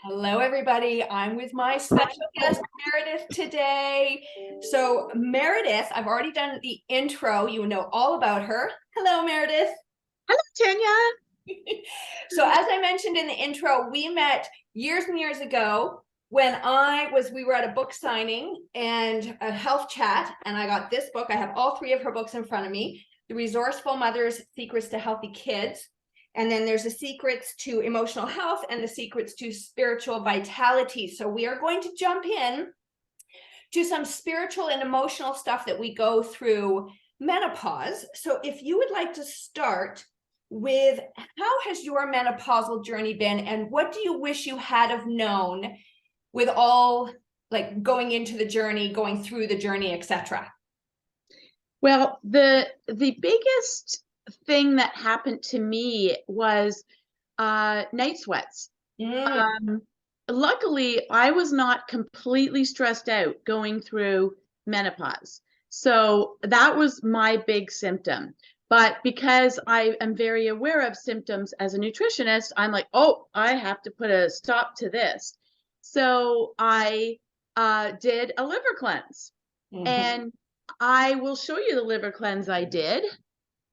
Hello, everybody. I'm with my special guest, Meredith, today. So, Meredith, I've already done the intro. You know all about her. Hello, Meredith. Hello, Tanya. So, as I mentioned in the intro, we met years and years ago when we were at a book signing and a health chat, and I got this book. I have all three of her books in front of me: The Resourceful Mother's Secrets to Healthy Kids. And then there's the secrets to emotional health and the secrets to spiritual vitality. So we are going to jump in to some spiritual and emotional stuff that we go through menopause. So if you would like to start with, how has your menopausal journey been, and what do you wish you had have known with all, like, going into the journey, going through the journey, etc.? Well, the biggest thing that happened to me was night sweats. Luckily, I was not completely stressed out going through menopause. So that was my big symptom. But because I am very aware of symptoms as a nutritionist, I'm like, oh, I have to put a stop to this. So I did a liver cleanse. And I will show you the liver cleanse I did.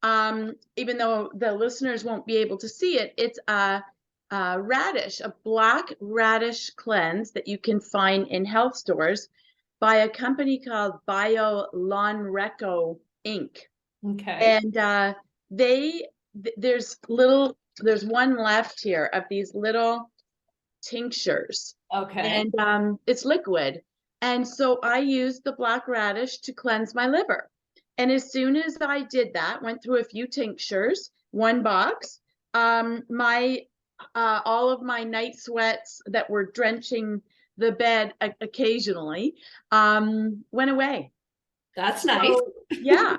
Even though the listeners won't be able to see it, it's a radish, a black radish cleanse that you can find in health stores by a company called Lonreco Inc. Okay. And there's one left here of these little tinctures. Okay. And it's liquid. And so I used the black radish to cleanse my liver. And as soon as I did that, went through a few tinctures, one box, my all of my night sweats that were drenching the bed occasionally went away. That's nice. Yeah.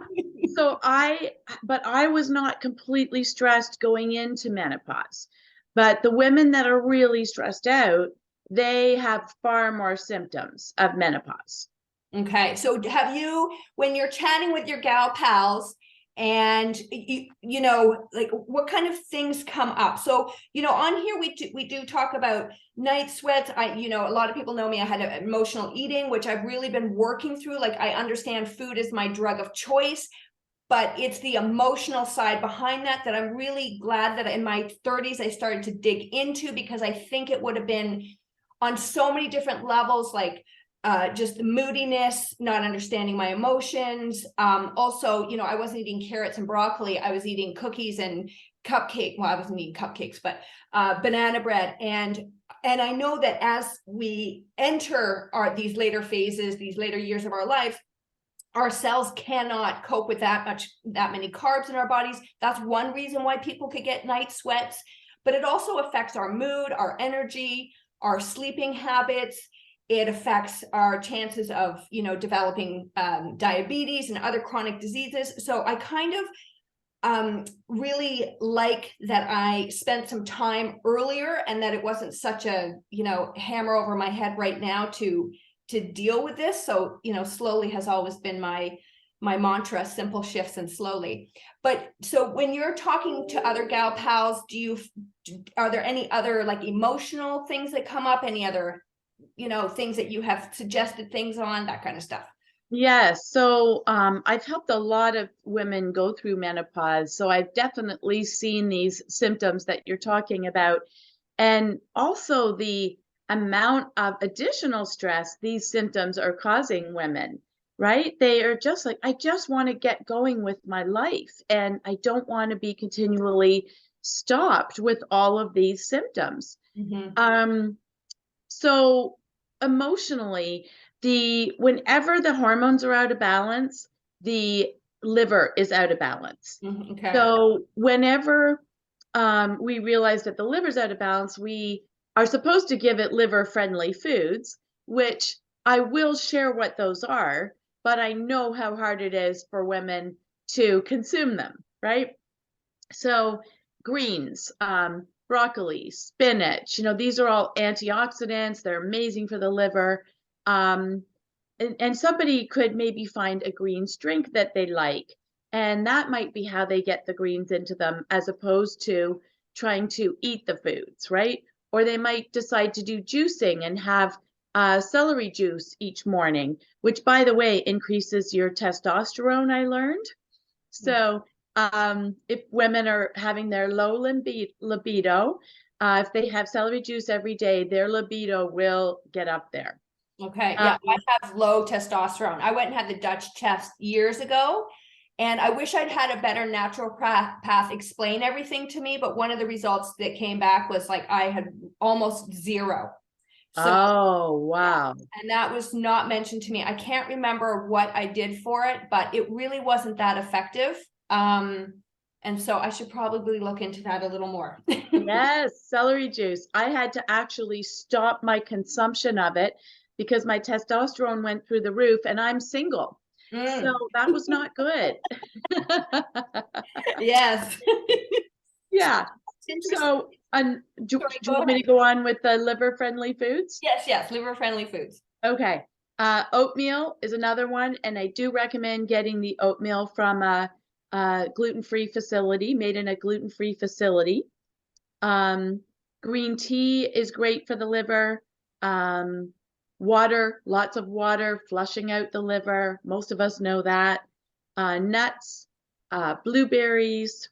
But I was not completely stressed going into menopause. But the women that are really stressed out, they have far more symptoms of menopause. Okay. So have you, when you're chatting with your gal pals, and like, what kind of things come up? So, on here we do talk about night sweats. A lot of people know me. I had emotional eating, which I've really been working through. Like, I understand food is my drug of choice, but it's the emotional side behind that I'm really glad that in my 30s I started to dig into, because I think it would have been on so many different levels, like just the moodiness, not understanding my emotions. Also, I wasn't eating carrots and broccoli. I was eating cookies and cupcake. Well, I wasn't eating cupcakes, but banana bread. And I know that as we enter these later phases, these later years of our life, our cells cannot cope with that many carbs in our bodies. That's one reason why people could get night sweats, but it also affects our mood, our energy, our sleeping habits. It affects our chances of, developing diabetes and other chronic diseases. So I kind of really like that I spent some time earlier, and that it wasn't such a, hammer over my head right now to deal with this. So, slowly has always been my mantra: simple shifts and slowly. But so when you're talking to other gal pals, are there any other, like, emotional things that come up? Any other, things that you have suggested things on, that kind of stuff? Yes. So I've helped a lot of women go through menopause. So I've definitely seen these symptoms that you're talking about. And also the amount of additional stress these symptoms are causing women, right? They are just like, I just want to get going with my life, and I don't want to be continually stopped with all of these symptoms. So emotionally, whenever the hormones are out of balance, the liver is out of balance. Okay. So whenever we realize that the liver's out of balance, we are supposed to give it liver-friendly foods, which I will share what those are, but I know how hard it is for women to consume them, right? So greens, broccoli, spinach, these are all antioxidants. They're amazing for the liver. And somebody could maybe find a greens drink that they like, and that might be how they get the greens into them, as opposed to trying to eat the foods, right? or they might decide to do juicing and have celery juice each morning, which, by the way, increases your testosterone, I learned. So if women are having their low libido, if they have celery juice every day, their libido will get up there. Okay. Yeah. I have low testosterone. I went and had the Dutch test years ago, and I wish I'd had a better naturopath explain everything to me. But one of the results that came back was like I had almost zero. So, oh, wow. and that was not mentioned to me. I can't remember what I did for it, but it really wasn't that effective. And so I should probably look into that a little more. Yes, celery juice. I had to actually stop my consumption of it because my testosterone went through the roof, and I'm single. So that was not good. Yes. Yeah. So do you want me to go on with the liver-friendly foods? Yes, liver-friendly foods. Okay. Oatmeal is another one, and I do recommend getting the oatmeal from a gluten-free facility, made in a gluten-free facility. Green tea is great for the liver. Water, lots of water, flushing out the liver. Most of us know that. Nuts, blueberries,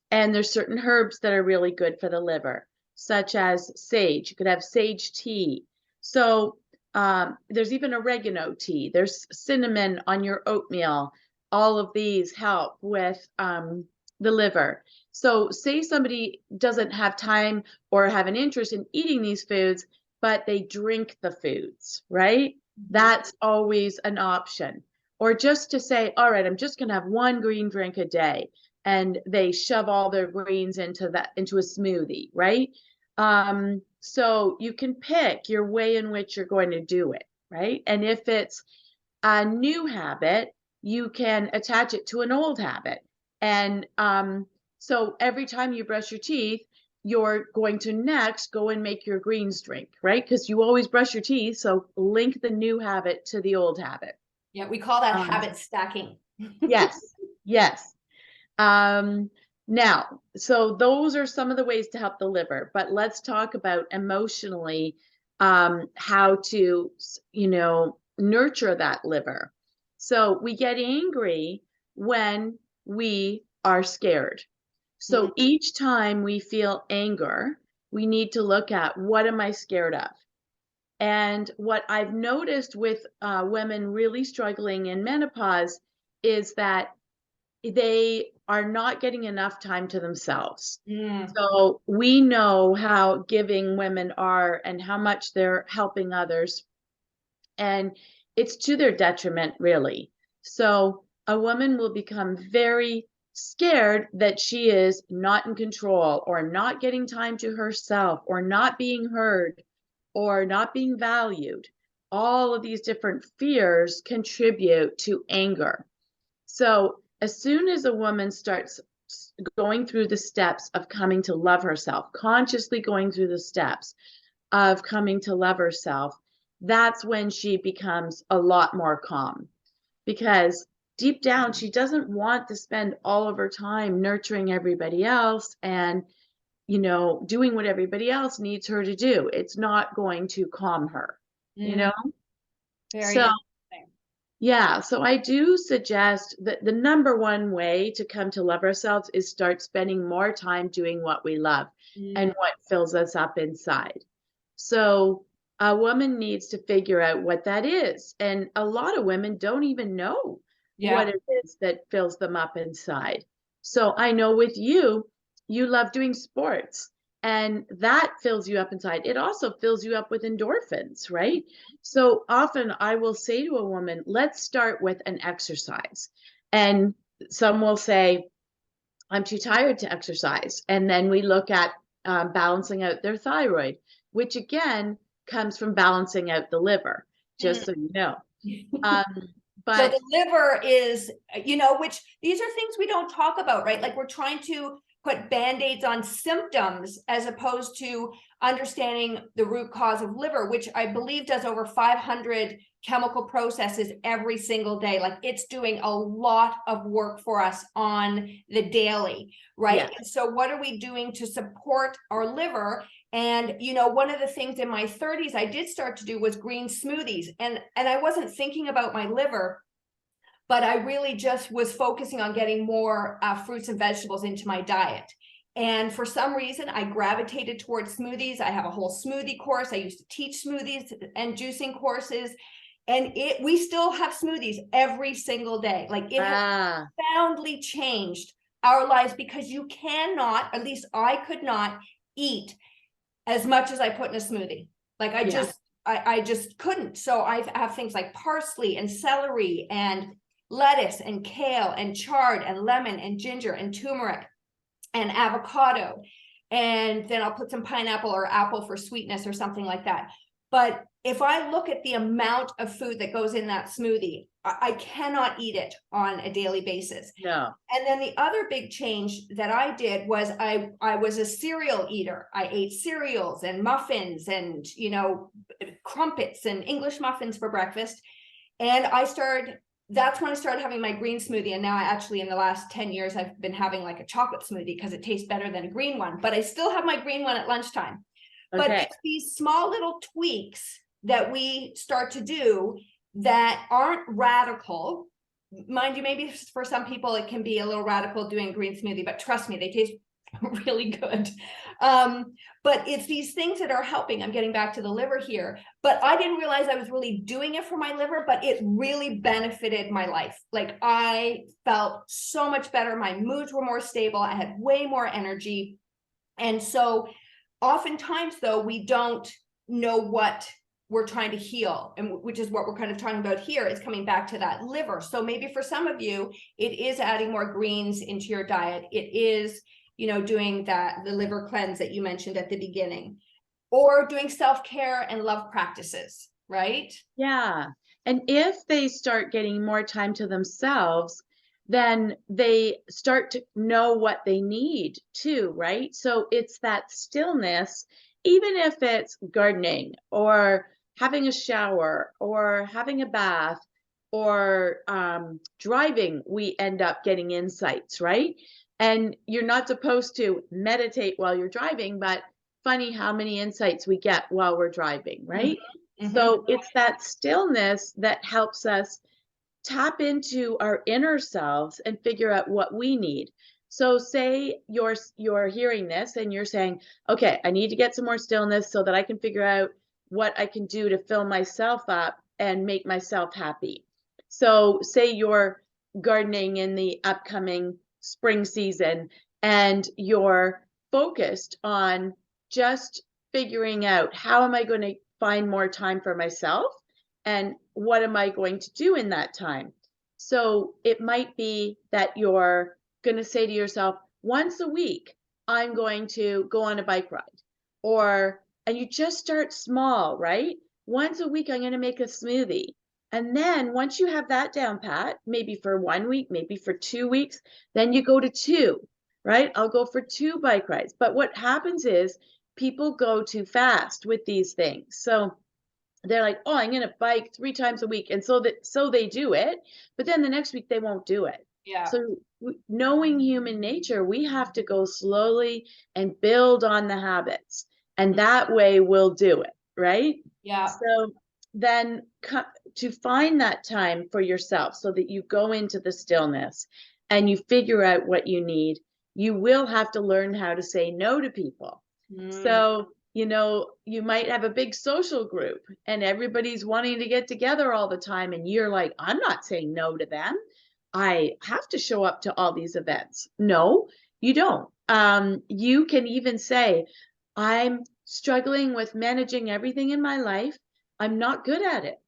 and there's certain herbs that are really good for the liver, such as sage. You could have sage tea. So there's even oregano tea. There's cinnamon on your oatmeal. All of these help with the liver. So say somebody doesn't have time or have an interest in eating these foods, but they drink the foods, right? That's always an option. Or just to say, all right, I'm just going to have one green drink a day, and they shove all their greens into a smoothie, right? So you can pick your way in which you're going to do it, right? And if it's a new habit, you can attach it to an old habit. And so every time you brush your teeth, you're going to next go and make your greens drink, right? Because you always brush your teeth. So link the new habit to the old habit. Yeah, we call that habit stacking. Yes, yes. Now, so those are some of the ways to help the liver, but let's talk about emotionally how to, nurture that liver. So we get angry when we are scared. So each time we feel anger, we need to look at, what am I scared of? And what I've noticed with women really struggling in menopause is that they are not getting enough time to themselves. So we know how giving women are and how much they're helping others. And it's to their detriment, really. So a woman will become very scared that she is not in control, or not getting time to herself, or not being heard, or not being valued. All of these different fears contribute to anger. So as soon as a woman starts going through the steps of coming to love herself, consciously going through the steps of coming to love herself, that's when she becomes a lot more calm. Because deep down, she doesn't want to spend all of her time nurturing everybody else and, doing what everybody else needs her to do. It's not going to calm her, Very Yeah, so I do suggest that the number one way to come to love ourselves is start spending more time doing what we love and what fills us up inside. So a woman needs to figure out what that is. And a lot of women don't even know what it is that fills them up inside. So I know with you, you love doing sports, and that fills you up inside. It also fills you up with endorphins, right? So often I will say to a woman, let's start with an exercise. And some will say, I'm too tired to exercise. And then we look at balancing out their thyroid, which again comes from balancing out the liver, just so you know. So the liver is, which these are things we don't talk about, right? Like we're trying to put Band-Aids on symptoms as opposed to understanding the root cause of liver, which I believe does over 500 chemical processes every single day. Like it's doing a lot of work for us on the daily, right? Yes. And so what are we doing to support our liver? And, you know, one of the things in my 30s I did start to do was green smoothies. And I wasn't thinking about my liver, but I really just was focusing on getting more fruits and vegetables into my diet. And for some reason, I gravitated towards smoothies. I have a whole smoothie course. I used to teach smoothies and juicing courses. And we still have smoothies every single day. Like, it has profoundly changed our lives, because you cannot, at least I could not, eat as much as I put in a smoothie. Like, I just couldn't. So I have things like parsley and celery and lettuce and kale and chard and lemon and ginger and turmeric and avocado. And then I'll put some pineapple or apple for sweetness or something like that. But if I look at the amount of food that goes in that smoothie, I cannot eat it on a daily basis. No. And then the other big change that I did was I was a cereal eater. I ate cereals and muffins and, you know, crumpets and English muffins for breakfast. And that's when I started having my green smoothie. And now I actually, in the last 10 years, I've been having like a chocolate smoothie because it tastes better than a green one, but I still have my green one at lunchtime. But it's these small little tweaks that we start to do that aren't radical. Mind you, maybe for some people it can be a little radical doing a green smoothie, but trust me, they taste really good. But it's these things that are helping. I'm getting back to the liver here, but I didn't realize I was really doing it for my liver, but it really benefited my life. Like, I felt so much better. My moods were more stable. I had way more energy. And so oftentimes, though, we don't know what we're trying to heal, and which is what we're kind of talking about here, is coming back to that liver. So maybe for some of you, it is adding more greens into your diet. It is, you know, doing the liver cleanse that you mentioned at the beginning, or doing self-care and love practices, right? Yeah. And if they start getting more time to themselves, then they start to know what they need too, right? So it's that stillness, even if it's gardening or having a shower or having a bath or driving, we end up getting insights, right? And you're not supposed to meditate while you're driving, but funny how many insights we get while we're driving, right? Mm-hmm. So it's that stillness that helps us tap into our inner selves and figure out what we need. So say you're hearing this and you're saying, okay, I need to get some more stillness so that I can figure out what I can do to fill myself up and make myself happy. So say you're gardening in the upcoming spring season and you're focused on just figuring out, how am I going to find more time for myself? And what am I going to do in that time? So it might be that you're going to say to yourself, once a week, I'm going to go on a bike ride. And you just start small, right? Once a week, I'm going to make a smoothie. And then once you have that down pat, maybe for 1 week, maybe for 2 weeks, then you go to 2, right? I'll go for 2 bike rides. But what happens is people go too fast with these things. So they're like, oh, I'm going to bike 3 times a week. And so they do it, but then the next week they won't do it. Yeah. So knowing human nature, we have to go slowly and build on the habits. And that way we'll do it, right? Yeah. So then to find that time for yourself so that you go into the stillness and you figure out what you need, you will have to learn how to say no to people. So, you know, you might have a big social group and everybody's wanting to get together all the time. And you're like, I'm not saying no to them. I have to show up to all these events. No, you don't. You can even say, I'm struggling with managing everything in my life. I'm not good at it.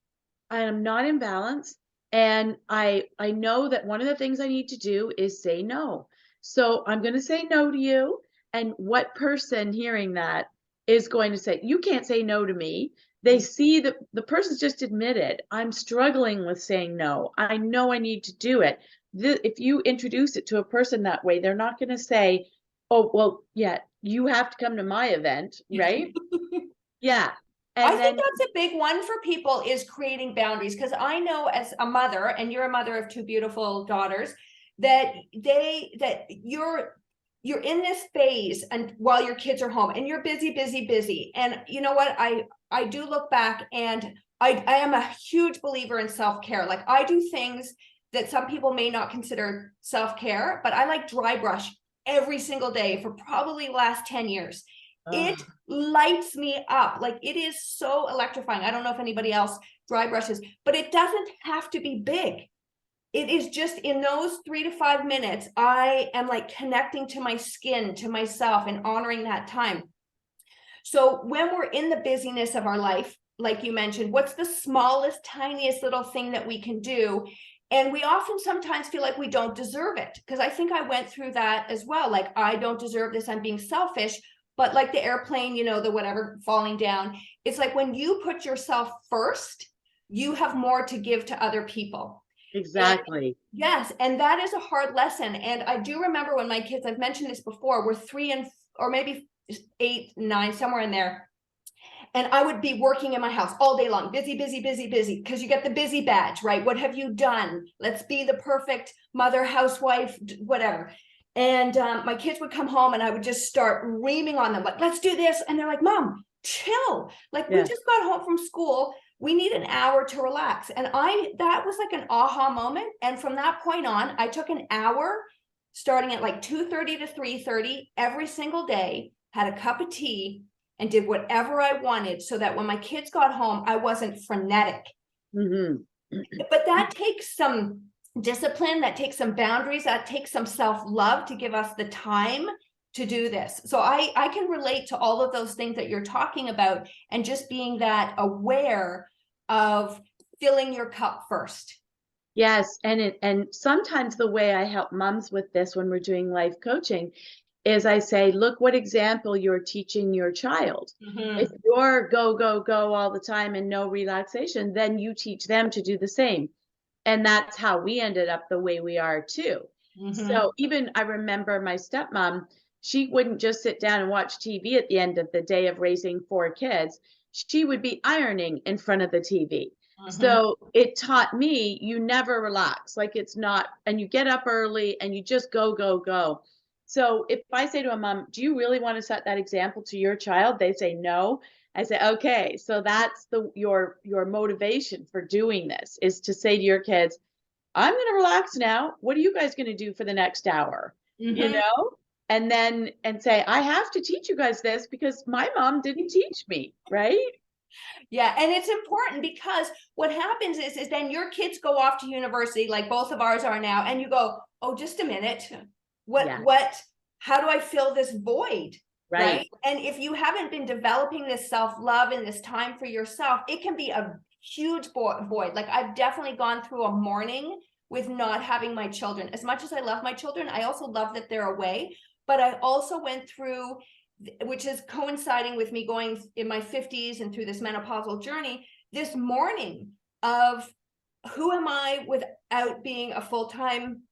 I am not in balance. And I know that one of the things I need to do is say no. So I'm going to say no to you. And what person hearing that is going to say, you can't say no to me? They see that the person's just admitted, I'm struggling with saying no. I know I need to do it. If you introduce it to a person that way, they're not going to say, oh, well, yeah, you have to come to my event, right? Yeah. And I think that's a big one for people, is creating boundaries. Because I know, as a mother, and you're a mother of 2 beautiful daughters, that you're you're in this phase and while your kids are home and you're busy, busy, busy. And you know what? I do look back, and I am a huge believer in self-care. Like, I do things that some people may not consider self-care, but I like dry brush every single day for probably the last 10 years. It lights me up. Like, it is so electrifying. I don't know if anybody else dry brushes, but it doesn't have to be big. It is just in those 3 to 5 minutes, I am like connecting to my skin, to myself, and honoring that time. So when we're in the busyness of our life, like you mentioned, what's the smallest, tiniest little thing that we can do? And we often sometimes feel like we don't deserve it, because I think I went through that as well. Like, I don't deserve this, I'm being selfish. But like the airplane, you know, the whatever falling down, it's like when you put yourself first, you have more to give to other people. Exactly. And yes, and that is a hard lesson. And I do remember when my kids, I've mentioned this before, were 3 and or maybe 8, 9, somewhere in there. And I would be working in my house all day long, busy, busy, busy, busy, because you get the busy badge, right? What have you done? Let's be the perfect mother, housewife, whatever. And my kids would come home and I would just start reaming on them, like, let's do this. And they're like, Mom, chill. Like, we just got home from school. We need an hour to relax. And that was like an aha moment. And from that point on, I took an hour starting at like 2:30 to 3:30 every single day, had a cup of tea, and did whatever I wanted, so that when my kids got home, I wasn't frenetic. But that takes some discipline, that takes some boundaries, that takes some self-love to give us the time to do this. So I can relate to all of those things that you're talking about, and just being that aware of filling your cup first. Yes, and sometimes the way I help moms with this when we're doing life coaching is I say, look what example you're teaching your child. If you're go, go, go all the time and no relaxation, then you teach them to do the same. And that's how we ended up the way we are too. So even I remember my stepmom, she wouldn't just sit down and watch TV at the end of the day of raising 4 kids. She would be ironing in front of the TV. So it taught me, you never relax. Like, it's not, and you get up early and you just go, go, go. So if I say to a mom, do you really want to set that example to your child? They say no. I say, okay, so that's your motivation for doing this, is to say to your kids, I'm going to relax now. What are you guys going to do for the next hour? You know? And then, and say, I have to teach you guys this because my mom didn't teach me, right? Yeah, and it's important, because what happens is then your kids go off to university, like both of ours are now, and you go, oh, just a minute. How do I fill this void? Right. And if you haven't been developing this self-love and this time for yourself, it can be a huge void. Like, I've definitely gone through a morning with not having my children. As much as I love my children, I also love that they're away. But I also went through, which is coinciding with me going in my 50s and through this menopausal journey, this morning of, who am I without being a full-time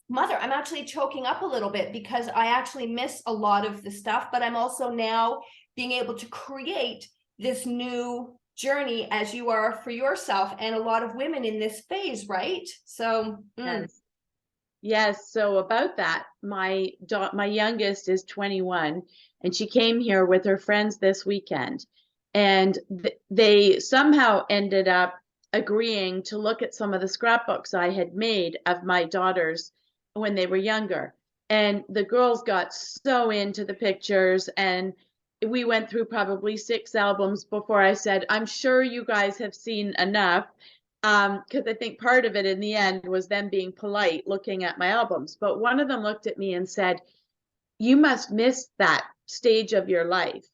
mother? I'm actually choking up a little bit, because I actually miss a lot of the stuff, but I'm also now being able to create this new journey, as you are for yourself, and a lot of women in this phase, right? So yes. So about that, my youngest is 21, and she came here with her friends this weekend, and they somehow ended up agreeing to look at some of the scrapbooks I had made of my daughters when they were younger. And the girls got so into the pictures, and we went through probably 6 albums before I said, I'm sure you guys have seen enough. Because I think part of it in the end was them being polite looking at my albums. But one of them looked at me and said, you must miss that stage of your life.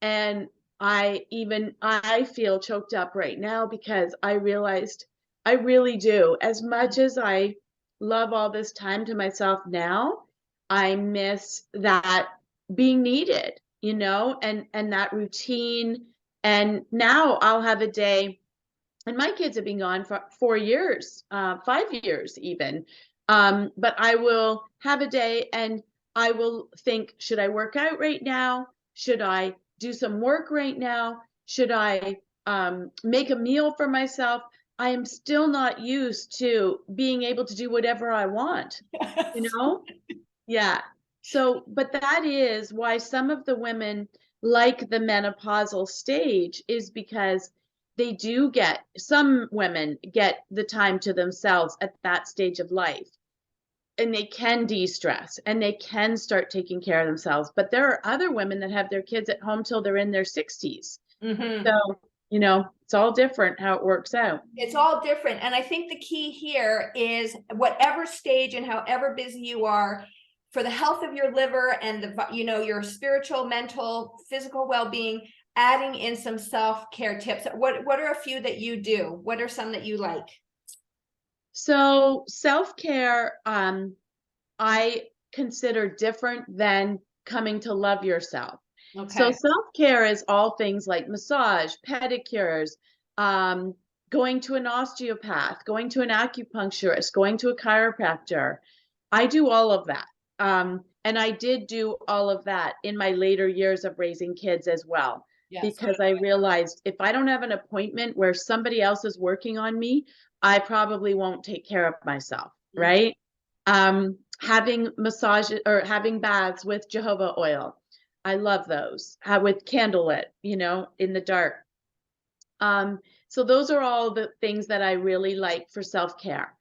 And I feel choked up right now, because I realized I really do. As much as I love all this time to myself now, I miss that being needed, and that routine. And now I'll have a day, and my kids have been gone for 4 years, 5 years even. But I will have a day and I will think, should I work out right now? Should I do some work right now? Should I make a meal for myself? I am still not used to being able to do whatever I want, Yeah. So, but that is why some of the women like the menopausal stage, is because some women get the time to themselves at that stage of life, and they can de-stress and they can start taking care of themselves. But there are other women that have their kids at home till they're in their 60s. Mm-hmm. So, it's all different how it works out. It's all different. And I think the key here is whatever stage and however busy you are, for the health of your liver and your spiritual, mental, physical well-being, adding in some self-care tips. What are a few that you do? What are some that you like? So self-care, I consider different than coming to love yourself. So Okay. self-care is all things like massage, pedicures, going to an osteopath, going to an acupuncturist, going to a chiropractor. I do all of that. And I did do all of that in my later years of raising kids as well, Yes. because I realized if I don't have an appointment where somebody else is working on me, I probably won't take care of myself, right? Having massage or having baths with jojoba oil. I love those. With candlelit, in the dark. So those are all the things that I really like for self-care.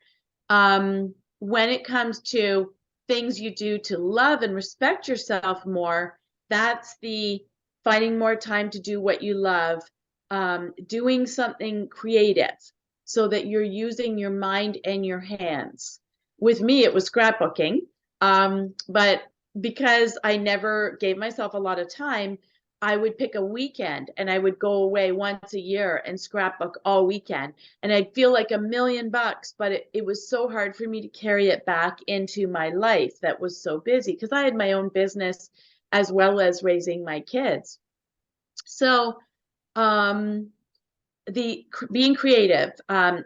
When it comes to things you do to love and respect yourself more, that's the finding more time to do what you love, doing something creative so that you're using your mind and your hands. With me, it was scrapbooking, but because I never gave myself a lot of time, I would pick a weekend and I would go away once a year and scrapbook all weekend. And I'd feel like $1,000,000, but it was so hard for me to carry it back into my life that was so busy because I had my own business as well as raising my kids. So, being creative,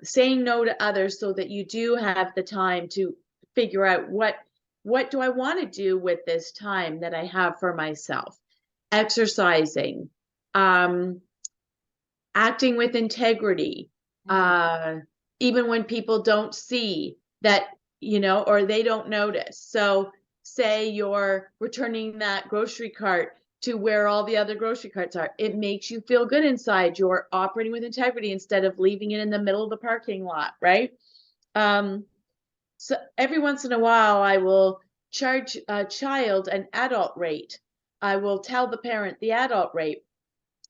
saying no to others so that you do have the time to figure out what do I want to do with this time that I have for myself. Exercising, acting with integrity, even when people don't see that, or they don't notice. So say you're returning that grocery cart to where all the other grocery carts are. It makes you feel good inside. You're operating with integrity instead of leaving it in the middle of the parking lot, right? So every once in a while, I will charge a child an adult rate. I will tell the parent the adult rate.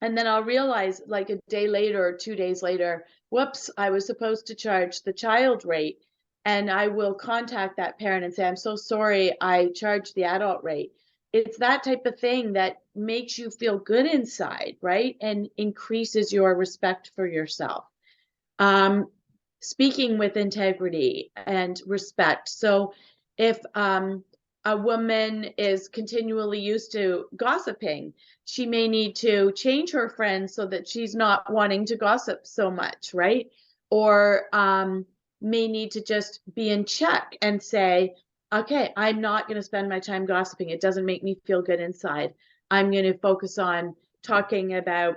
And then I'll realize like a day later or 2 days later, whoops, I was supposed to charge the child rate. And I will contact that parent and say, I'm so sorry, I charged the adult rate. It's that type of thing that makes you feel good inside, right? And increases your respect for yourself. Speaking with integrity and respect. So if a woman is continually used to gossiping, she may need to change her friends so that she's not wanting to gossip so much, right? Or may need to just be in check and say, okay, I'm not going to spend my time gossiping. It doesn't make me feel good inside. I'm going to focus on talking about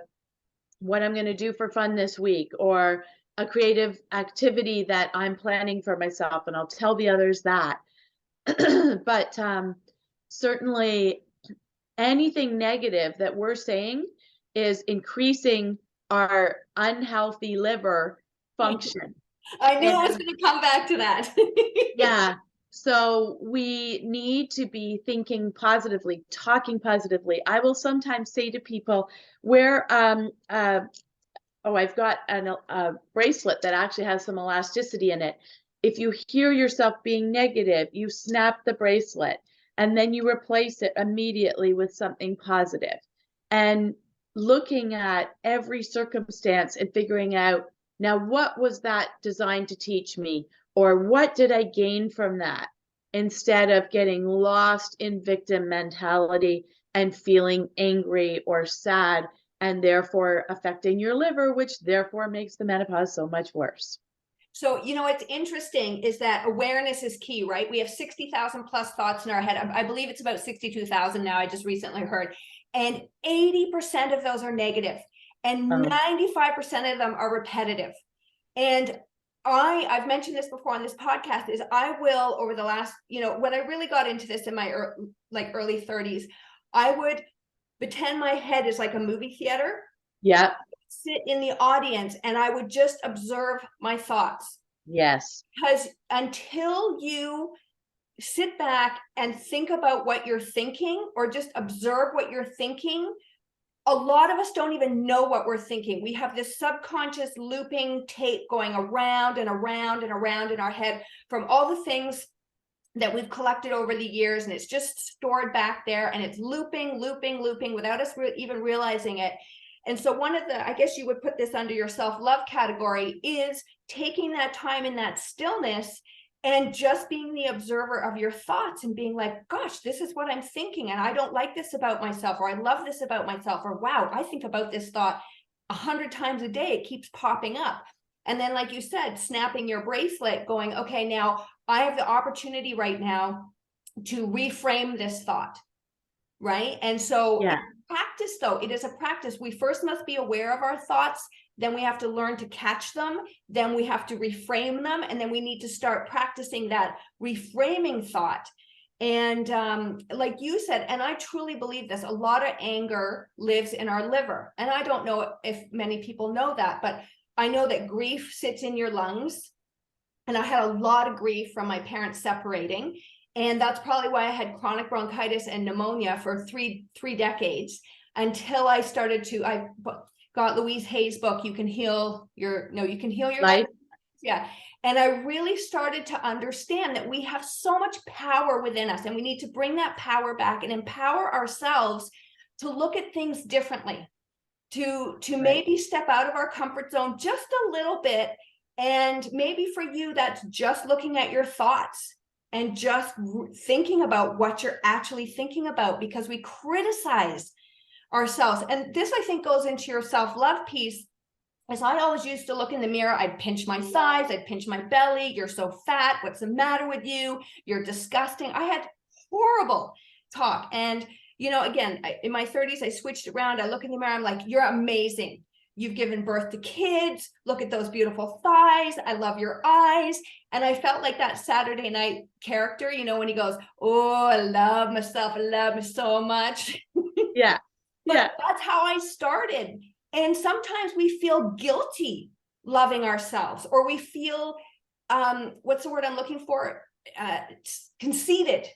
what I'm going to do for fun this week, or a creative activity that I'm planning for myself, and I'll tell the others that. But certainly anything negative that we're saying is increasing our unhealthy liver function. I knew I was going to come back to that. Yeah. So we need to be thinking positively, talking positively. I will sometimes say to people, I've got a bracelet that actually has some elasticity in it. If you hear yourself being negative, you snap the bracelet and then you replace it immediately with something positive. And looking at every circumstance and figuring out, now what was that designed to teach me? Or what did I gain from that? Instead of getting lost in victim mentality and feeling angry or sad, and therefore affecting your liver, which therefore makes the menopause so much worse. So, what's interesting is that awareness is key, right? We have 60,000 plus thoughts in our head. I believe it's about 62,000 now. I just recently heard. And 80% of those are negative, and 95% of them are repetitive. And I've mentioned this before on this podcast, is I will, over the last, when I really got into this in my early 30s, I would pretend my head is like a movie theater. Yeah. Sit in the audience and I would just observe my thoughts. Yes. Because until you sit back and think about what you're thinking, or just observe what you're thinking, a lot of us don't even know what we're thinking. We have this subconscious looping tape going around and around and around in our head from all the things that we've collected over the years, and it's just stored back there, and it's looping without us even realizing it. And so one of the, I guess you would put this under your self-love category, is taking that time in that stillness and just being the observer of your thoughts and being like, gosh, this is what I'm thinking, and I don't like this about myself, or I love this about myself, or wow, I think about this thought 100 times a day, it keeps popping up. And then, like you said, snapping your bracelet, going, okay, now I have the opportunity right now to reframe this thought, right? And so Yeah. practice, though, it is a practice. We first must be aware of our thoughts, then we have to learn to catch them, then we have to reframe them, and then we need to start practicing that reframing thought. And like you said, and I truly believe this, a lot of anger lives in our liver. And I don't know if many people know that, but I know that grief sits in your lungs. And I had a lot of grief from my parents separating. And that's probably why I had chronic bronchitis and pneumonia for three decades, until I started to, I got Louise Hay's book, You Can Heal Your Life. Yeah. And I really started to understand that we have so much power within us, and we need to bring that power back and empower ourselves to look at things differently, to maybe step out of our comfort zone just a little bit. And maybe for you, that's just looking at your thoughts and just thinking about what you're actually thinking about, because we criticize ourselves. And this, I think, goes into your self-love piece. As I always used to look in the mirror, I'd pinch my thighs, I'd pinch my belly. You're so fat. What's the matter with you? You're disgusting. I had horrible talk. And, again, in my 30s, I switched around. I look in the mirror, I'm like, you're amazing. You've given birth to kids. Look at those beautiful thighs. I love your eyes. And I felt like that Saturday night character, when he goes, oh, I love myself. I love me so much. Yeah. But that's how I started. And sometimes we feel guilty loving ourselves, or we feel, what's the word I'm looking for? Conceited,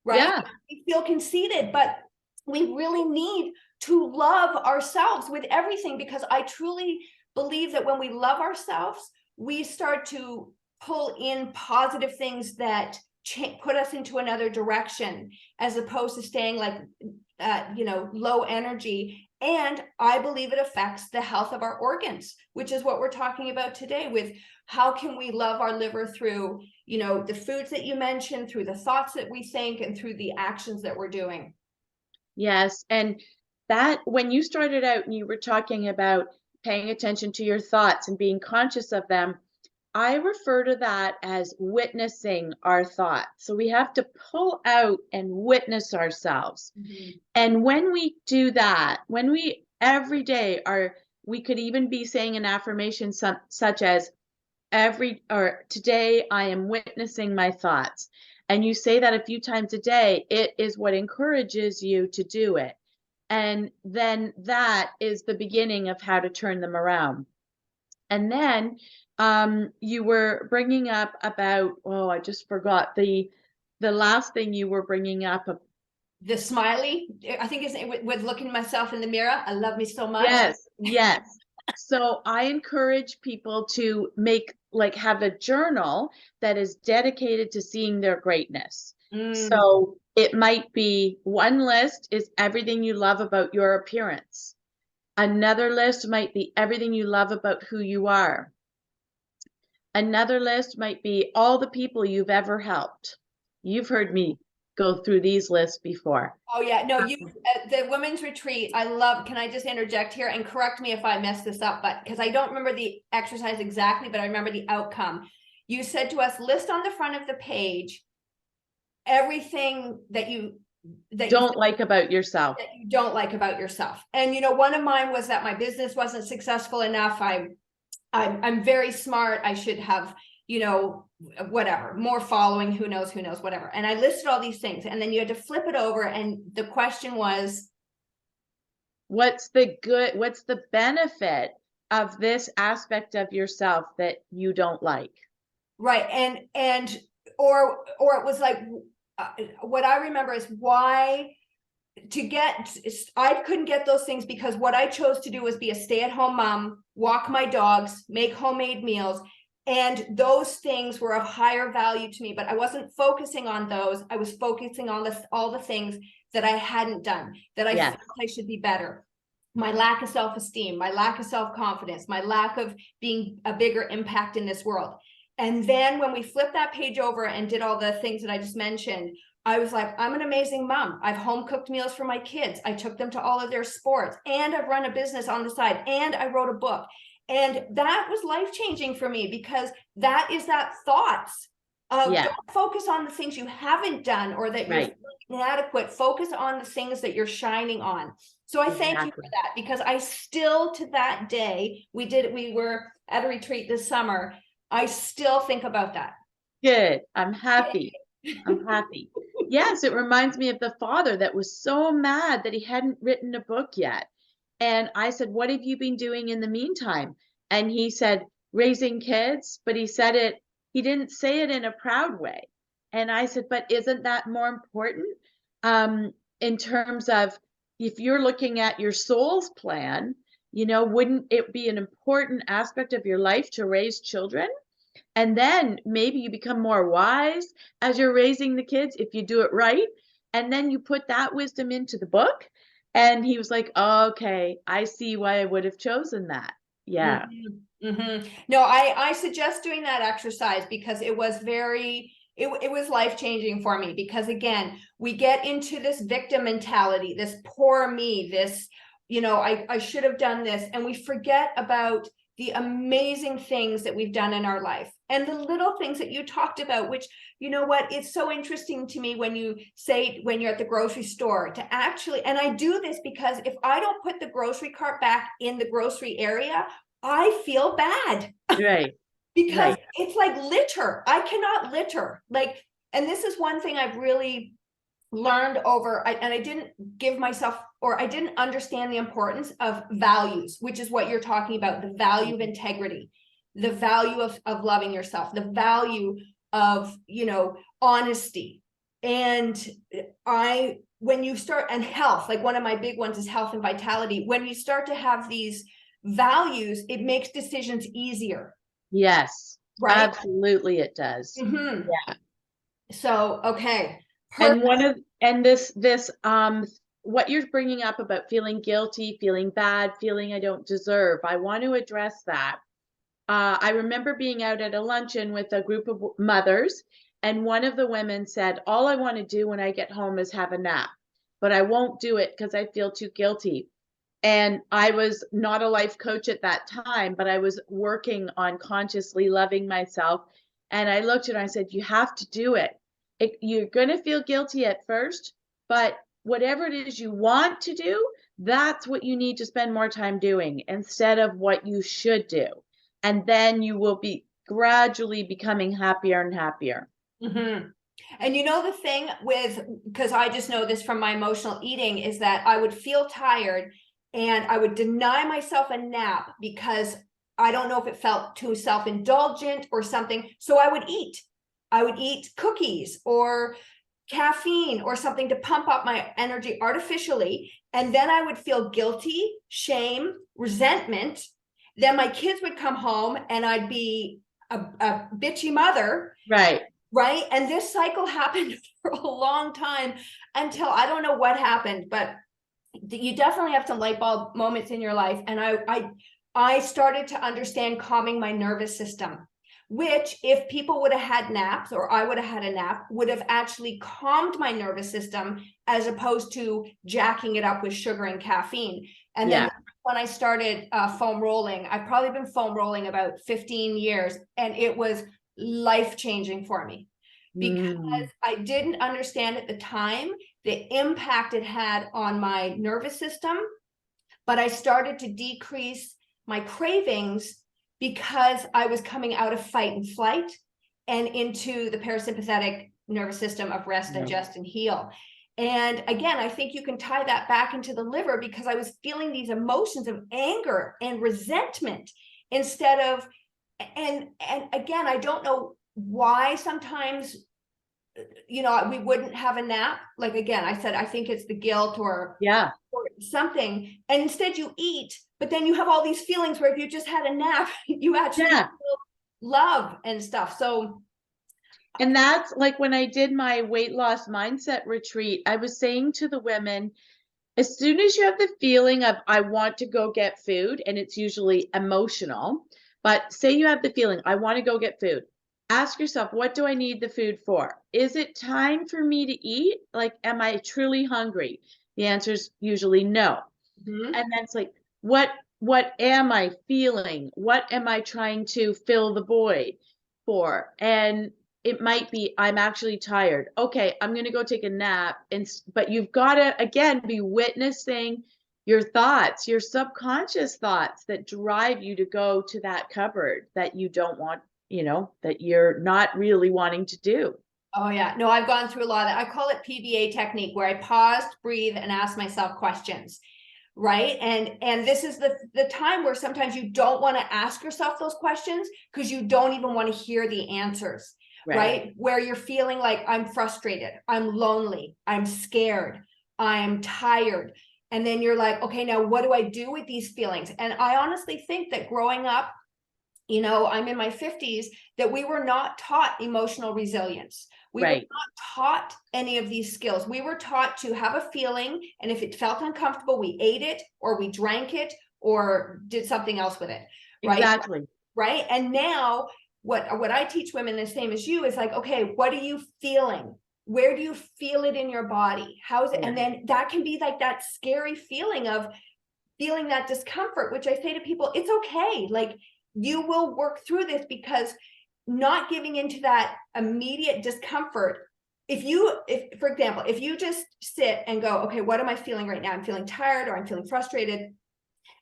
right? Yeah. We feel conceited, but we really need to love ourselves with everything, because I truly believe that when we love ourselves, we start to pull in positive things that put us into another direction, as opposed to staying like, low energy. And I believe it affects the health of our organs, which is what we're talking about today, with how can we love our liver through, the foods that you mentioned, through the thoughts that we think, and through the actions that we're doing. Yes. And that, when you started out and you were talking about paying attention to your thoughts and being conscious of them, I refer to that as witnessing our thoughts. So we have to pull out and witness ourselves. Mm-hmm. And when we do that, when we every day we could even be saying an affirmation such as today I am witnessing my thoughts. And you say that a few times a day, it is what encourages you to do it. And then that is the beginning of how to turn them around. And then you were bringing up about, I just forgot the last thing you were bringing up. The smiley, I think it's with looking at myself in the mirror. I love me so much. Yes. So I encourage people to have a journal that is dedicated to seeing their greatness. So it might be, one list is everything you love about your appearance. Another list might be everything you love about who you are. Another list might be all the people you've ever helped. You've heard me go through these lists before. Oh yeah, no, the women's retreat, I love, can I just interject here and correct me if I mess this up, but because I don't remember the exercise exactly, but I remember the outcome. You said to us, list on the front of the page everything that you don't like about yourself. That you don't like about yourself. And one of mine was that my business wasn't successful enough. I'm very smart. I should have, whatever, more following, who knows, whatever. And I listed all these things, and then you had to flip it over. And the question was, what's the benefit of this aspect of yourself that you don't like? right. Or it was like, what I remember is why I couldn't get those things because what I chose to do was be a stay-at-home mom, walk my dogs, make homemade meals. And those things were of higher value to me, but I wasn't focusing on those. I was focusing on all the things that I hadn't done, that I felt I should be better. My lack of self-esteem, my lack of self-confidence, my lack of being a bigger impact in this world. And then when we flipped that page over and did all the things that I just mentioned, I was like, I'm an amazing mom. I've home cooked meals for my kids. I took them to all of their sports, and I've run a business on the side, and I wrote a book. And that was life-changing for me, because that is that thoughts of don't focus on the things you haven't done or that you're inadequate. Focus on the things that you're shining on. So I thank you for that, because I still, to that day, we were at a retreat this summer. I still think about that. Good. I'm happy. I'm happy. Yes, it reminds me of the father that was so mad that he hadn't written a book yet. And I said, what have you been doing in the meantime? And he said, raising kids, but he didn't say it in a proud way. And I said, but isn't that more important? In terms of, if you're looking at your soul's plan, wouldn't it be an important aspect of your life to raise children? And then maybe you become more wise as you're raising the kids if you do it right. And then you put that wisdom into the book. And he was like, oh, okay, I see why I would have chosen that. Yeah. Mm-hmm. Mm-hmm. No, I suggest doing that exercise, because it was it was life-changing for me, because again, we get into this victim mentality, this poor me, this, I should have done this. And we forget about the amazing things that we've done in our life, and the little things that you talked about, which, it's so interesting to me when you say, when you're at the grocery store, to actually, and I do this because if I don't put the grocery cart back in the grocery area, I feel bad. Right. Because it's like litter. I cannot litter. And this is one thing I've really learned and I didn't give myself, or I didn't understand the importance of values, which is what you're talking about, the value of integrity, the value of loving yourself, the value of, honesty. And when you start, and health, like one of my big ones is health and vitality. When you start to have these values, it makes decisions easier. Yes, right? Absolutely it does. Mm-hmm. Yeah. So, okay. Perfect. And this what you're bringing up about feeling guilty, feeling bad, feeling I don't deserve, I want to address that. I remember being out at a luncheon with a group of mothers, and one of the women said, all I want to do when I get home is have a nap, but I won't do it because I feel too guilty. And I was not a life coach at that time, but I was working on consciously loving myself. And I looked at her and I said, you have to do it. You're going to feel guilty at first, but whatever it is you want to do, that's what you need to spend more time doing instead of what you should do. And then you will be gradually becoming happier and happier. Mm-hmm. And the thing because I just know this from my emotional eating, is that I would feel tired and I would deny myself a nap because I don't know if it felt too self-indulgent or something. So I would eat cookies or caffeine or something to pump up my energy artificially. And then I would feel guilty, shame, resentment. Then my kids would come home and I'd be a bitchy mother. Right. And this cycle happened for a long time until I don't know what happened, but you definitely have some light bulb moments in your life. And I started to understand calming my nervous system, which if people would have had naps, or I would have had a nap, would have actually calmed my nervous system as opposed to jacking it up with sugar and caffeine. And then when I started foam rolling, I've probably been foam rolling about 15 years, and it was life-changing for me because I didn't understand at the time the impact it had on my nervous system, but I started to decrease my cravings because I was coming out of fight and flight and into the parasympathetic nervous system of rest, digest, and heal. And again, I think you can tie that back into the liver, because I was feeling these emotions of anger and resentment instead of, and again, I don't know why sometimes, you know, we wouldn't have a nap. Like, again, I said, I think it's the guilt or something. And instead you eat, but then you have all these feelings where if you just had a nap, you actually feel love and stuff. So. And that's like when I did my weight loss mindset retreat, I was saying to the women, as soon as you have the feeling of, I want to go get food, and it's usually emotional, but say you have the feeling, I want to go get food. Ask yourself, what do I need the food for? Is it time for me to eat? Like, am I truly hungry? The answer is usually no. And then it's like, what am I feeling? What am I trying to fill the void for? And it might be, I'm actually tired. Okay, I'm going to go take a nap. But you've got to, again, be witnessing your thoughts, your subconscious thoughts that drive you to go to that cupboard that you don't want, you know, that you're not really wanting to do. Oh yeah, no, I've gone through a lot of that. I call it PBA technique, where I paused, breathe, and ask myself questions. Right. And this is the time where sometimes you don't want to ask yourself those questions because you don't even want to hear the answers. Right. Where you're feeling like, I'm frustrated, I'm lonely, I'm scared, I'm tired. And then you're like, okay, now what do I do with these feelings? And I honestly think that growing up, you know, I'm in my 50s, that we were not taught emotional resilience. We were not taught any of these skills. We were taught to have a feeling, and if it felt uncomfortable, we ate it, or we drank it, or did something else with it. Right. Exactly. Right. And now what I teach women, the same as you, is like, okay, what are you feeling? Where do you feel it in your body? How is it? And then that can be like that scary feeling of feeling that discomfort, which I say to people, it's okay. Like, you will work through this, because not giving into that immediate discomfort. If for example, if you just sit and go, okay, what am I feeling right now? I'm feeling tired, or I'm feeling frustrated.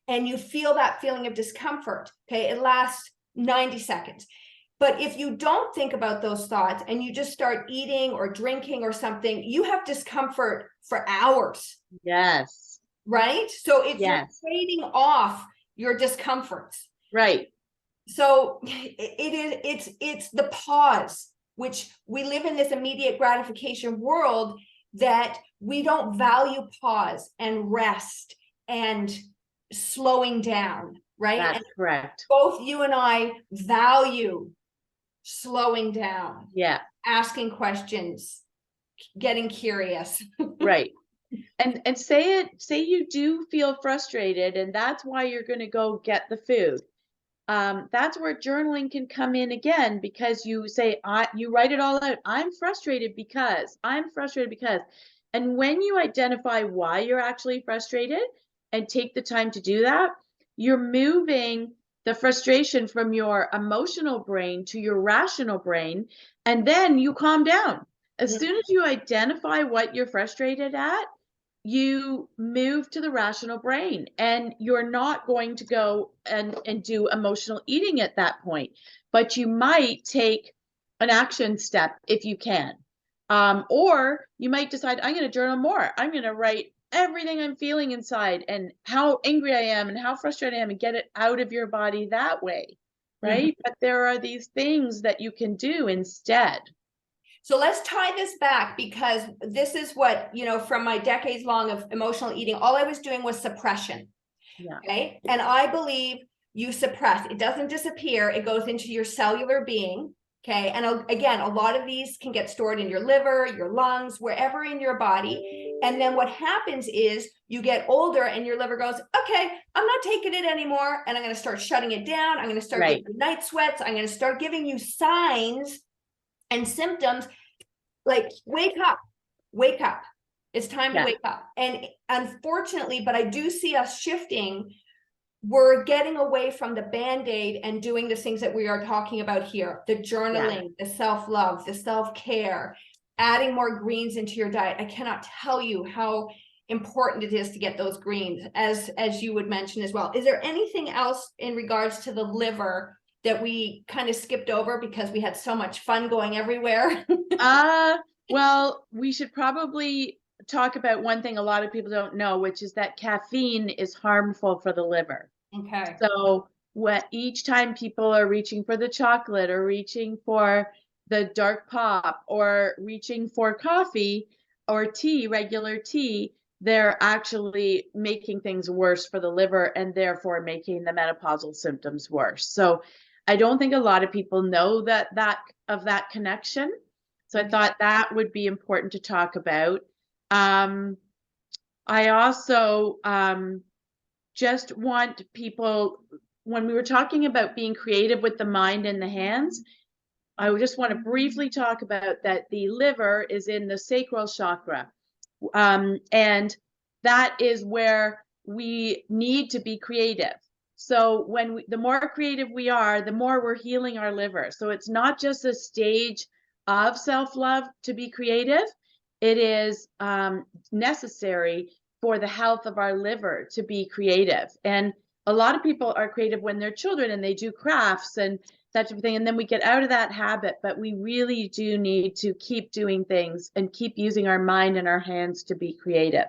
And you feel that feeling of discomfort. Okay. It lasts 90 seconds. But if you don't think about those thoughts and you just start eating or drinking or something, you have discomfort for hours. Yes. Right. So it's you're trading off your discomforts. Right. So it's the pause, which we live in this immediate gratification world, that we don't value pause and rest and slowing down. Right. That's correct. Both you and I value slowing down, asking questions, getting curious. Right. And say you do feel frustrated, and that's why you're going to go get the food. That's where journaling can come in again, because you say, you write it all out. I'm frustrated because, and when you identify why you're actually frustrated and take the time to do that, you're moving the frustration from your emotional brain to your rational brain, and then you calm down. As soon as you identify what you're frustrated at, you move to the rational brain, and you're not going to go and do emotional eating at that point, but you might take an action step if you can. Or you might decide, I'm going to journal more. I'm going to write everything I'm feeling inside and how angry I am and how frustrated I am, and get it out of your body that way. Right. But there are these things that you can do instead. So let's tie this back, because this is what, you know, from my decades long of emotional eating, all I was doing was suppression. Okay. And I believe you suppress, it doesn't disappear. It goes into your cellular being. Okay. And again, a lot of these can get stored in your liver, your lungs, wherever in your body. And then what happens is you get older and your liver goes, okay, I'm not taking it anymore. And I'm going to start shutting it down. I'm going to start giving you night sweats. I'm going to start giving you signs and symptoms like, wake up, it's time to wake up. And unfortunately, but I do see us shifting. We're getting away from the Band-Aid and doing the things that we are talking about here, the journaling, the self-love, the self-care, adding more greens into your diet. I cannot tell you how important it is to get those greens, as you would mention as well. Is there anything else in regards to the liver that we kind of skipped over because we had so much fun going everywhere? Well, we should probably talk about one thing a lot of people don't know, which is that caffeine is harmful for the liver. Okay. So each time people are reaching for the chocolate or reaching for the dark pop or reaching for coffee or tea, regular tea, they're actually making things worse for the liver and therefore making the menopausal symptoms worse. So I don't think a lot of people know that connection. So I thought that would be important to talk about. I also just want people, when we were talking about being creative with the mind and the hands, I just want to briefly talk about that the liver is in the sacral chakra. And that is where we need to be creative. So the more creative we are, the more we're healing our liver. So it's not just a stage of self-love to be creative. It is necessary for the health of our liver to be creative. And a lot of people are creative when they're children and they do crafts and that type of thing. And then we get out of that habit, but we really do need to keep doing things and keep using our mind and our hands to be creative.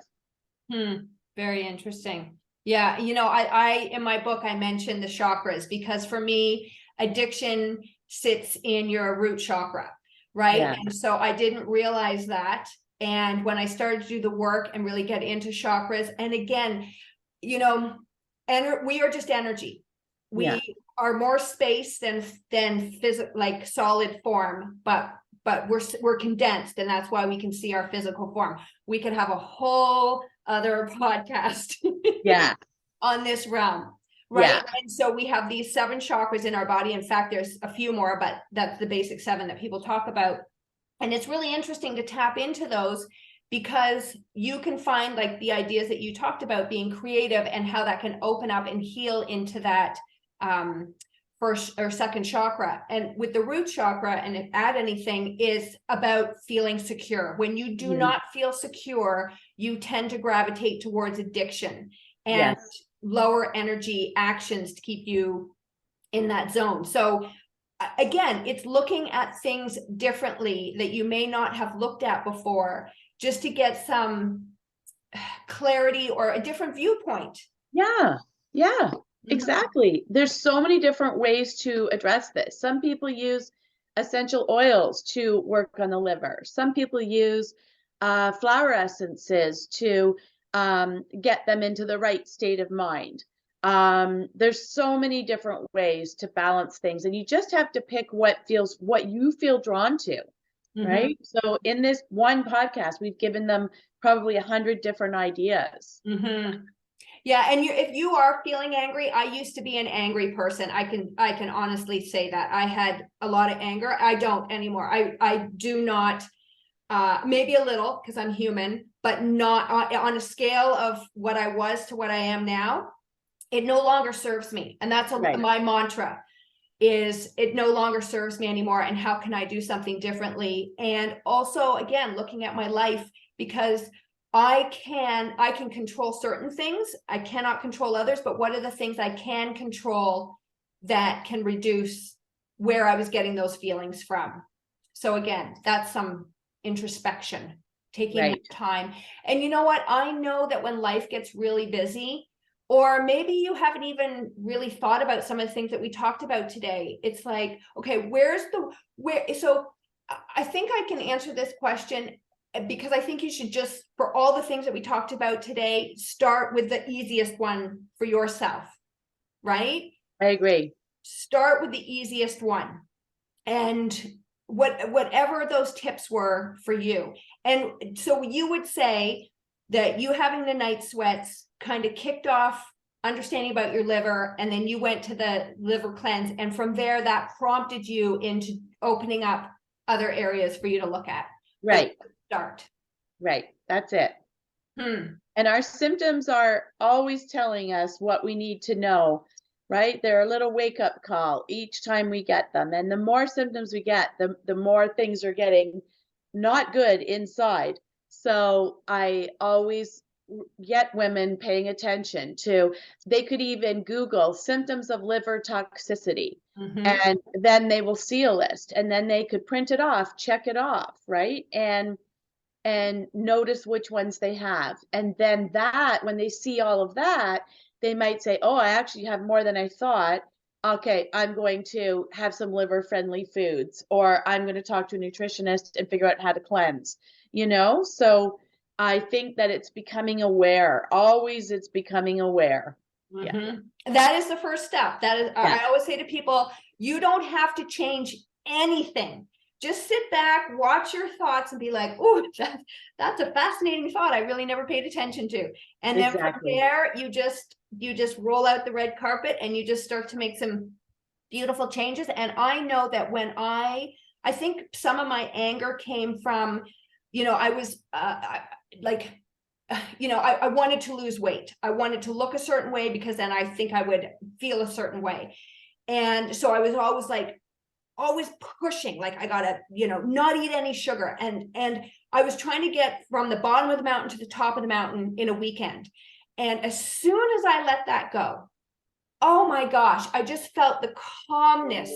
Very interesting. Yeah. I in my book, I mentioned the chakras because for me, addiction sits in your root chakra, right? Yeah. And so I didn't realize that. And when I started to do the work and really get into chakras, and again, and we are just energy. We are more space than physical, like solid form, but we're condensed, and that's why we can see our physical form. We could have a whole other podcast on this realm, right? Yeah. And so we have these 7 chakras in our body. In fact, there's a few more, but that's the basic 7 that people talk about. And it's really interesting to tap into those because you can find like the ideas that you talked about being creative and how that can open up and heal into that first or second chakra. And with the root chakra, and add anything, is about feeling secure. When you do not feel secure, you tend to gravitate towards addiction and lower energy actions to keep you in that zone. So again, it's looking at things differently that you may not have looked at before, just to get some clarity or a different viewpoint. Yeah, exactly. There's so many different ways to address this. Some people use essential oils to work on the liver. Some people use flower essences to get them into the right state of mind. There's so many different ways to balance things, and you just have to pick what you feel drawn to, right? So in this one podcast, we've given them probably 100 different ideas. Yeah, and if you are feeling angry, I used to be an angry person. I can honestly say that I had a lot of anger. I don't anymore. I do not. Maybe a little because I'm human, but not on a scale of what I was to what I am now. It no longer serves me. And that's my mantra is it no longer serves me anymore. And how can I do something differently? And also, again, looking at my life, because I can control certain things. I cannot control others, but what are the things I can control that can reduce where I was getting those feelings from? So again, that's some introspection, taking time. And you know what? I know that when life gets really busy, or maybe you haven't even really thought about some of the things that we talked about today. It's like, okay, so I think I can answer this question because I think you should just, for all the things that we talked about today, start with the easiest one for yourself, right? I agree. Start with the easiest one. And whatever those tips were for you. And so you would say that you having the night sweats kind of kicked off understanding about your liver, and then you went to the liver cleanse, and from there that prompted you into opening up other areas for you to look at. Start. Right. That's it. And our symptoms are always telling us what we need to know, right? They're a little wake-up call each time we get them. And the more symptoms we get, the more things are getting not good inside. So I always get women paying attention to. They could even Google symptoms of liver toxicity, Mhm. and then they will see a list, and then they could print it off, check it off, right? And notice which ones they have. And then that, when they see all of that, they might say, oh, I actually have more than I thought. Okay, I'm going to have some liver friendly foods, or I'm going to talk to a nutritionist and figure out how to cleanse, you know? So I think that it's becoming aware. Always it's becoming aware. Yeah. Mhm. That is the first step. That is, Yeah. I always say to people, you don't have to change anything. Just sit back, watch your thoughts, and be like, oh, that's a fascinating thought I really never paid attention to. And then from Exactly. there, you just roll out the red carpet and you just start to make some beautiful changes. And I know that when I think some of my anger came from, I was like, I wanted to lose weight. I wanted to look a certain way because then I think I would feel a certain way. And so I was always like, always pushing, like I gotta, not eat any sugar. And I was trying to get from the bottom of the mountain to the top of the mountain in a weekend. And as soon as I let that go, oh my gosh, I just felt the calmness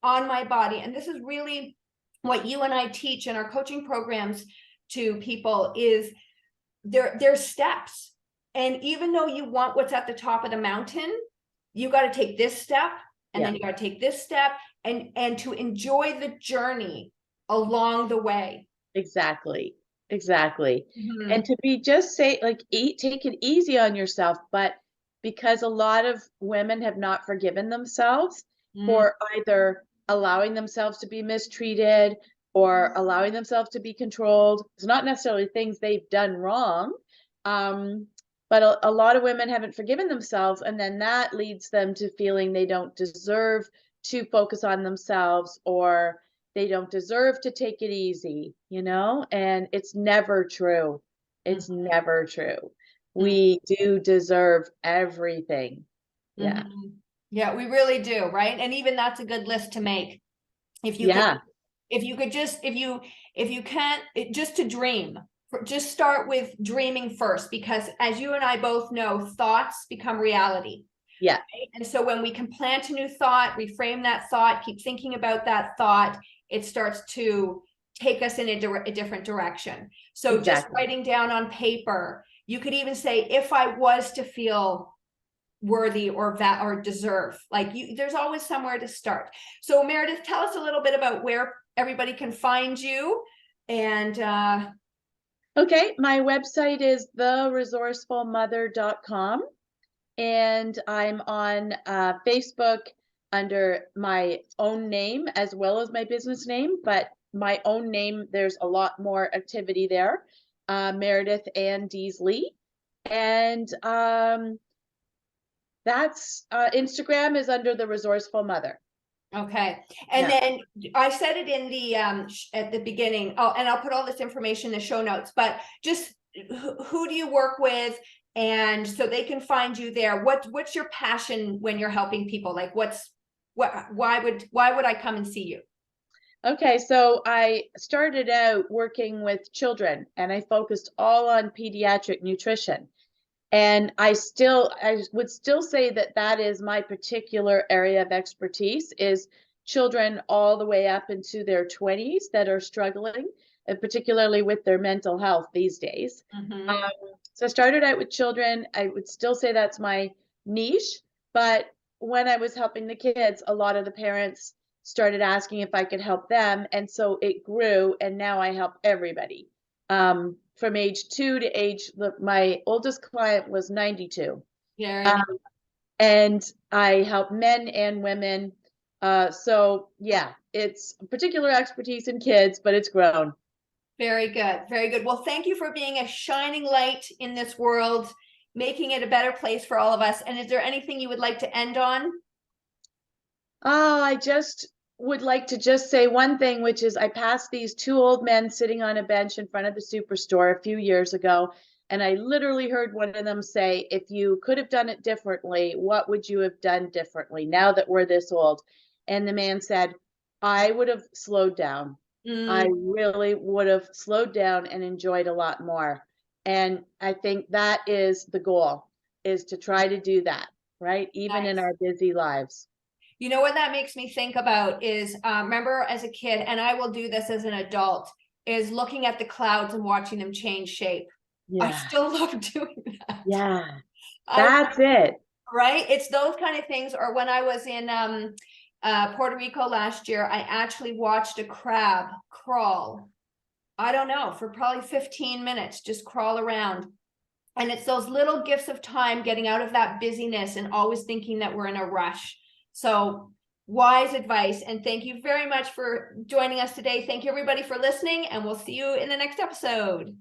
on my body. And this is really what you and I teach in our coaching programs to people is there's steps. And even though you want what's at the top of the mountain, you got to take this step, and Yeah. then you got to take this step, and to enjoy the journey along the way. Exactly. Exactly. Mhm. And to be just say like take it easy on yourself, but because a lot of women have not forgiven themselves Mm. for either allowing themselves to be mistreated or allowing themselves to be controlled. It's not necessarily things they've done wrong. But a lot of women haven't forgiven themselves, and then that leads them to feeling they don't deserve to focus on themselves, or they don't deserve to take it easy, and it's never true. It's Mhm. never true. Mhm. We do deserve everything. Yeah. Mhm. Yeah, we really do, right? And even that's a good list to make. If you could, Yeah. if you can't, just to dream, just start with dreaming first, because as you and I both know, thoughts become reality. Yeah. Right? And so when we can plant a new thought, reframe that thought, keep thinking about that thought, it starts to take us in a different direction. So just Exactly. writing down on paper, you could even say, if I was to feel worthy or deserve, there's always somewhere to start. So Meredith, tell us a little bit about where everybody can find you. And Okay. My website is theresourcefulmother.com. And I'm on Facebook under my own name as well as my business name, but my own name, there's a lot more activity there. Meredith and Deasley. And that's Instagram is under the Resourceful Mother. okay. And Yeah. then I said it in the at the beginning. Oh, and I'll put all this information in the show notes, but just who do you work with? And so they can find you there. What's your passion when you're helping people? Like why would I come and see you? Okay, so I started out working with children and I focused all on pediatric nutrition. And I would still say that that is my particular area of expertise is children all the way up into their 20s that are struggling, and particularly with their mental health these days. Mhm. Um, so I started out with children. I would still say that's my niche, but when I was helping the kids, a lot of the parents started asking if I could help them, and so it grew, and now I help everybody. From age 2 to my oldest client was 92. Very Um, nice. and I help men and women. So yeah, it's a particular expertise in kids, but it's grown. Very good. Very good. Well, thank you for being a shining light in this world, making it a better place for all of us. And is there anything you would like to end on? Oh, I just would like to just say one thing, which is I passed these two old men sitting on a bench in front of the superstore a few years ago, and I literally heard one of them say, if you could have done it differently, what would you have done differently now that we're this old? And the man said, I would have slowed down. I Mm, really would have slowed down and enjoyed a lot more. And I think that is the goal, is to try to do that, right? Even in Nice. our busy lives. You know what that makes me think about is, remember as a kid, and I will do this as an adult, is looking at the clouds and watching them change shape. I Yeah. still love doing that. Yeah. I, That's it. right? It's those kind of things. Or when I was in Puerto Rico last year, I actually watched a crab crawl. I don't know, for probably 15 minutes, just crawl around. And it's those little gifts of time getting out of that busyness and always thinking that we're in a rush. So wise advice. And thank you very much for joining us today. Thank you, everybody, for listening, and we'll see you in the next episode.